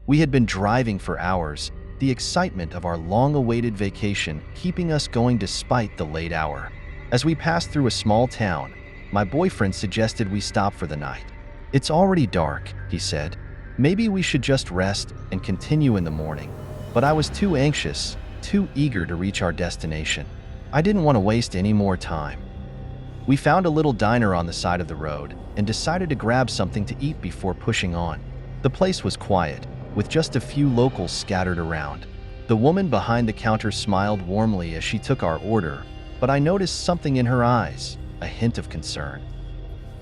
We had been driving for hours, the excitement of our long-awaited vacation keeping us going despite the late hour. As we passed through a small town, my boyfriend suggested we stop for the night. "It's already dark," he said. "Maybe we should just rest and continue in the morning." But I was too anxious, too eager to reach our destination. I didn't want to waste any more time. We found a little diner on the side of the road and decided to grab something to eat before pushing on. The place was quiet, with just a few locals scattered around. The woman behind the counter smiled warmly as she took our order, but I noticed something in her eyes, a hint of concern.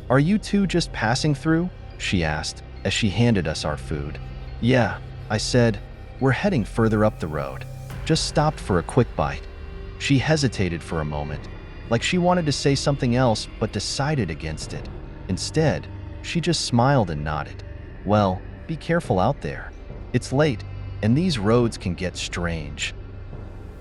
"Are you two just passing through?" she asked as she handed us our food. "Yeah," I said. "We're heading further up the road. Just stopped for a quick bite." She hesitated for a moment, like she wanted to say something else but decided against it. Instead, she just smiled and nodded. "Well, be careful out there. It's late, and these roads can get strange."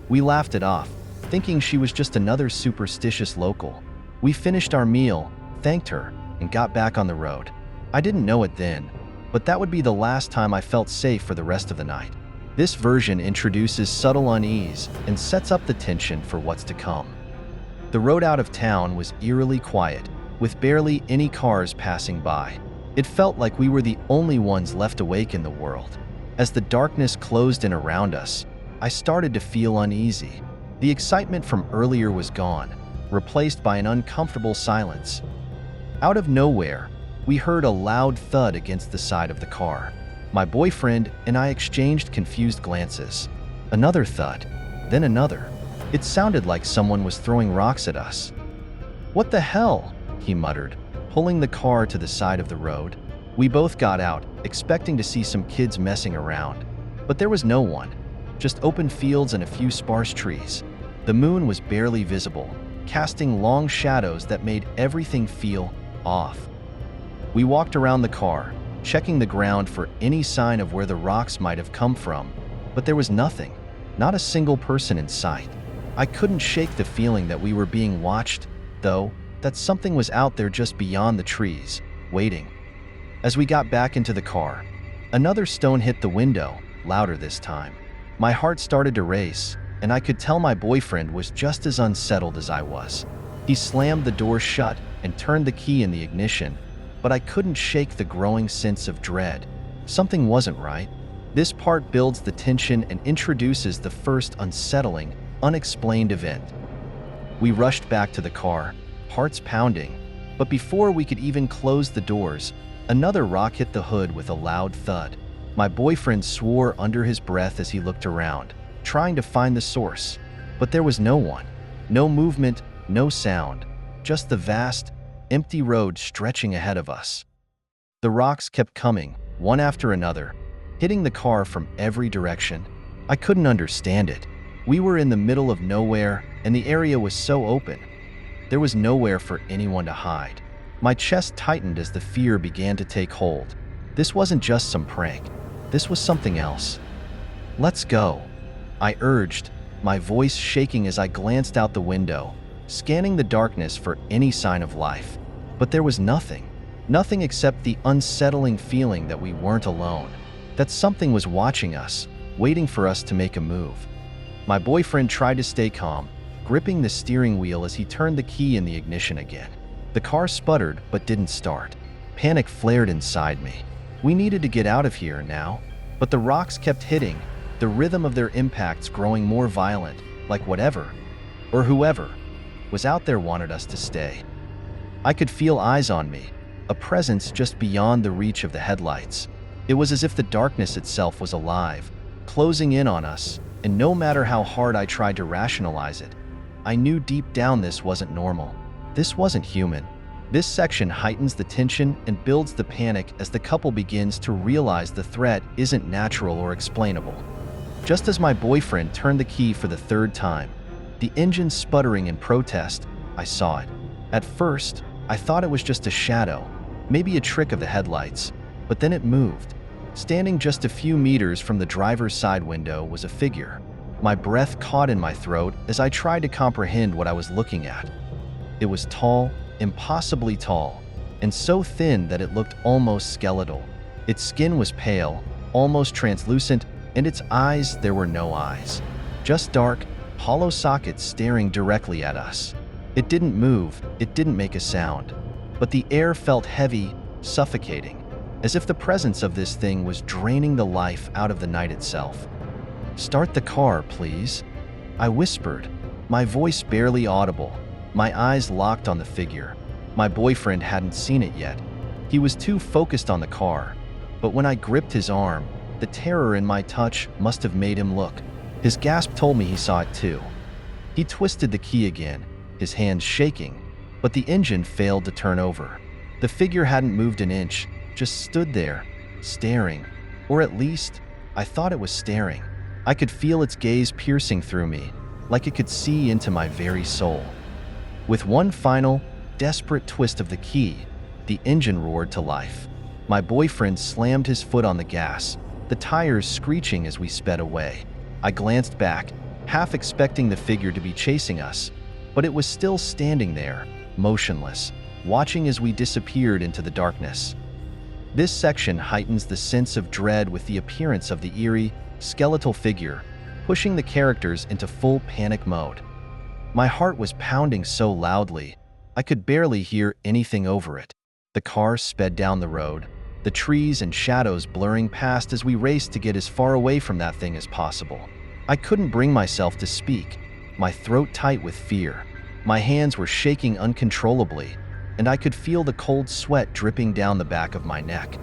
We laughed it off, thinking she was just another superstitious local. We finished our meal, thanked her, and got back on the road. I didn't know it then, but that would be the last time I felt safe for the rest of the night. This version introduces subtle unease and sets up the tension for what's to come. The road out of town was eerily quiet, with barely any cars passing by. It felt like we were the only ones left awake in the world. As the darkness closed in around us, I started to feel uneasy. The excitement from earlier was gone, replaced by an uncomfortable silence. Out of nowhere, we heard a loud thud against the side of the car. My boyfriend and I exchanged confused glances. Another thud, then another. It sounded like someone was throwing rocks at us. "What the hell?" he muttered, pulling the car to the side of the road. We both got out, expecting to see some kids messing around. But there was no one, just open fields and a few sparse trees. The moon was barely visible, casting long shadows that made everything feel off. We walked around the car, checking the ground for any sign of where the rocks might have come from, but there was nothing, not a single person in sight. I couldn't shake the feeling that we were being watched, though, that something was out there just beyond the trees, waiting. As we got back into the car, another stone hit the window, louder this time. My heart started to race, and I could tell my boyfriend was just as unsettled as I was. He slammed the door shut and turned the key in the ignition, but I couldn't shake the growing sense of dread. Something wasn't right. This part builds the tension and introduces the first unsettling, unexplained event. We rushed back to the car, hearts pounding, but before we could even close the doors, another rock hit the hood with a loud thud. My boyfriend swore under his breath as he looked around, trying to find the source, but there was no one. No movement, no sound, just the vast, empty road stretching ahead of us. The rocks kept coming, one after another, hitting the car from every direction. I couldn't understand it. We were in the middle of nowhere, and the area was so open. There was nowhere for anyone to hide. My chest tightened as the fear began to take hold. This wasn't just some prank. This was something else. "Let's go," I urged, my voice shaking as I glanced out the window, scanning the darkness for any sign of life. But there was nothing. Nothing except the unsettling feeling that we weren't alone, that something was watching us, waiting for us to make a move. My boyfriend tried to stay calm, gripping the steering wheel as he turned the key in the ignition again. The car sputtered but didn't start. Panic flared inside me. We needed to get out of here now, but the rocks kept hitting, the rhythm of their impacts growing more violent, like whatever, or whoever, was out there wanted us to stay. I could feel eyes on me, a presence just beyond the reach of the headlights. It was as if the darkness itself was alive, closing in on us, and no matter how hard I tried to rationalize it, I knew deep down this wasn't normal. This wasn't human. This section heightens the tension and builds the panic as the couple begins to realize the threat isn't natural or explainable. Just as my boyfriend turned the key for the third time, the engine sputtering in protest, I saw it. At first, I thought it was just a shadow, maybe a trick of the headlights, but then it moved. Standing just a few meters from the driver's side window was a figure. My breath caught in my throat as I tried to comprehend what I was looking at. It was tall, impossibly tall, and so thin that it looked almost skeletal. Its skin was pale, almost translucent, and its eyes, there were no eyes. Just dark, hollow sockets staring directly at us. It didn't move, it didn't make a sound, but the air felt heavy, suffocating, as if the presence of this thing was draining the life out of the night itself. "Start the car, please," I whispered, my voice barely audible, my eyes locked on the figure. My boyfriend hadn't seen it yet. He was too focused on the car, but when I gripped his arm, the terror in my touch must have made him look. His gasp told me he saw it too. He twisted the key again, his hands shaking, but the engine failed to turn over. The figure hadn't moved an inch, just stood there, staring. Or at least, I thought it was staring. I could feel its gaze piercing through me, like it could see into my very soul. With one final, desperate twist of the key, the engine roared to life. My boyfriend slammed his foot on the gas, the tires screeching as we sped away. I glanced back, half expecting the figure to be chasing us, but it was still standing there, motionless, watching as we disappeared into the darkness. This section heightens the sense of dread with the appearance of the eerie, skeletal figure, pushing the characters into full panic mode. My heart was pounding so loudly, I could barely hear anything over it. The car sped down the road, the trees and shadows blurring past as we raced to get as far away from that thing as possible. I couldn't bring myself to speak, my throat tight with fear. My hands were shaking uncontrollably, and I could feel the cold sweat dripping down the back of my neck.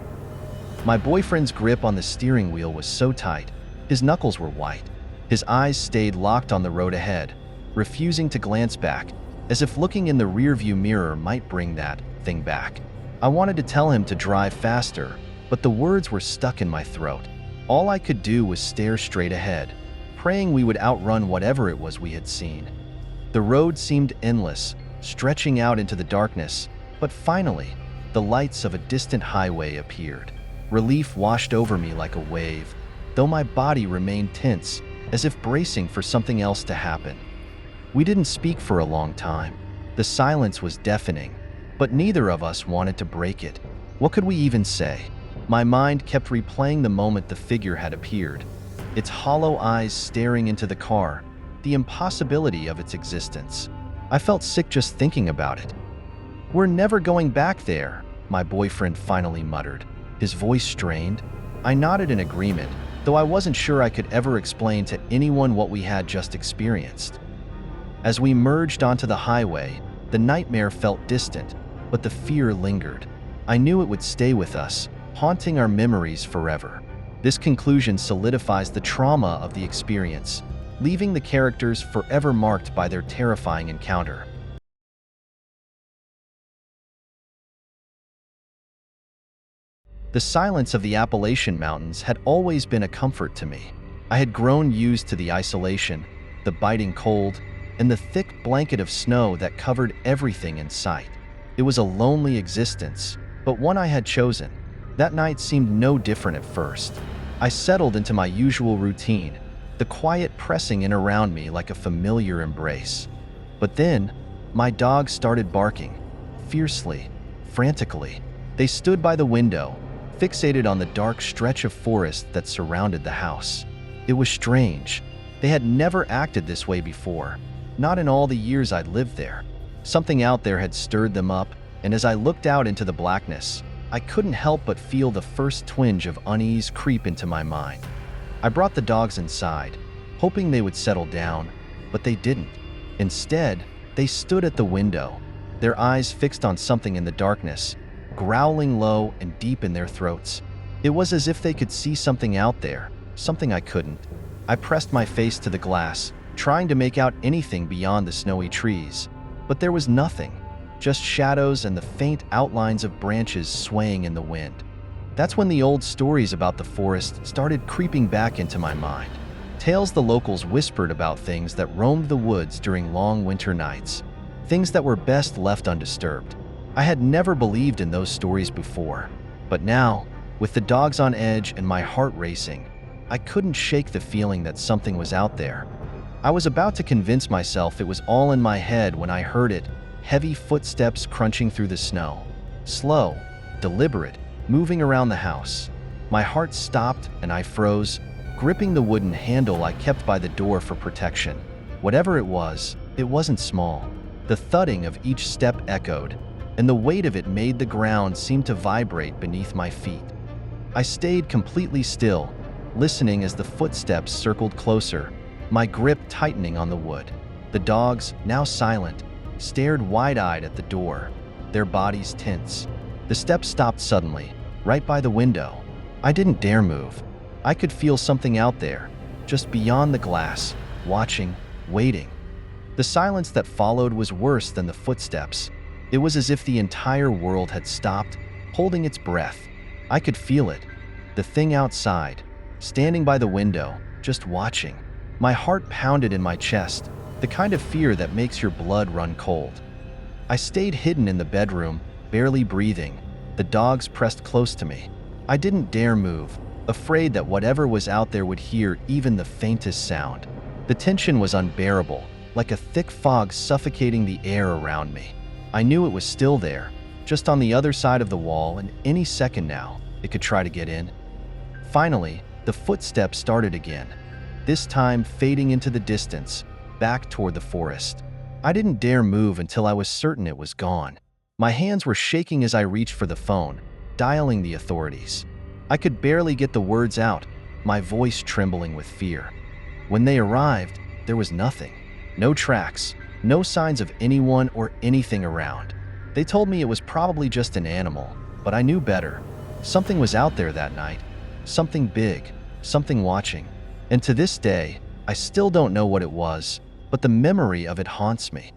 My boyfriend's grip on the steering wheel was so tight, his knuckles were white. His eyes stayed locked on the road ahead, refusing to glance back, as if looking in the rearview mirror might bring that thing back. I wanted to tell him to drive faster, but the words were stuck in my throat. All I could do was stare straight ahead, praying we would outrun whatever it was we had seen. The road seemed endless, stretching out into the darkness, but finally, the lights of a distant highway appeared. Relief washed over me like a wave, though my body remained tense, as if bracing for something else to happen. We didn't speak for a long time. The silence was deafening, but neither of us wanted to break it. What could we even say? My mind kept replaying the moment the figure had appeared, its hollow eyes staring into the car, the impossibility of its existence. I felt sick just thinking about it. "We're never going back there," my boyfriend finally muttered, his voice strained. I nodded in agreement, though I wasn't sure I could ever explain to anyone what we had just experienced. As we merged onto the highway, the nightmare felt distant, but the fear lingered. I knew it would stay with us, haunting our memories forever. This conclusion solidifies the trauma of the experience, leaving the characters forever marked by their terrifying encounter. The silence of the Appalachian Mountains had always been a comfort to me. I had grown used to the isolation, the biting cold, and the thick blanket of snow that covered everything in sight. It was a lonely existence, but one I had chosen. That night seemed no different at first. I settled into my usual routine, the quiet pressing in around me like a familiar embrace. But then, my dogs started barking, fiercely, frantically. They stood by the window, fixated on the dark stretch of forest that surrounded the house. It was strange. They had never acted this way before, not in all the years I'd lived there. Something out there had stirred them up, and as I looked out into the blackness, I couldn't help but feel the first twinge of unease creep into my mind. I brought the dogs inside, hoping they would settle down, but they didn't. Instead, they stood at the window, their eyes fixed on something in the darkness, growling low and deep in their throats. It was as if they could see something out there, something I couldn't. I pressed my face to the glass, trying to make out anything beyond the snowy trees, but there was nothing, just shadows and the faint outlines of branches swaying in the wind. That's when the old stories about the forest started creeping back into my mind. Tales the locals whispered about things that roamed the woods during long winter nights, things that were best left undisturbed. I had never believed in those stories before, but now, with the dogs on edge and my heart racing, I couldn't shake the feeling that something was out there. I was about to convince myself it was all in my head when I heard it, heavy footsteps crunching through the snow. Slow, deliberate, moving around the house. My heart stopped and I froze, gripping the wooden handle I kept by the door for protection. Whatever it wasn't small. The thudding of each step echoed, and the weight of it made the ground seem to vibrate beneath my feet. I stayed completely still, listening as the footsteps circled closer, my grip tightening on the wood. The dogs, now silent, stared wide-eyed at the door, their bodies tense. The steps stopped suddenly, right by the window. I didn't dare move. I could feel something out there, just beyond the glass, watching, waiting. The silence that followed was worse than the footsteps. It was as if the entire world had stopped, holding its breath. I could feel it. The thing outside, standing by the window, just watching. My heart pounded in my chest, the kind of fear that makes your blood run cold. I stayed hidden in the bedroom, barely breathing. The dogs pressed close to me. I didn't dare move, afraid that whatever was out there would hear even the faintest sound. The tension was unbearable, like a thick fog suffocating the air around me. I knew it was still there, just on the other side of the wall, and any second now, it could try to get in. Finally, the footsteps started again, this time fading into the distance, back toward the forest. I didn't dare move until I was certain it was gone. My hands were shaking as I reached for the phone, dialing the authorities. I could barely get the words out, my voice trembling with fear. When they arrived, there was nothing. No tracks, no signs of anyone or anything around. They told me it was probably just an animal, but I knew better. Something was out there that night. Something big, something watching. And to this day, I still don't know what it was, but the memory of it haunts me.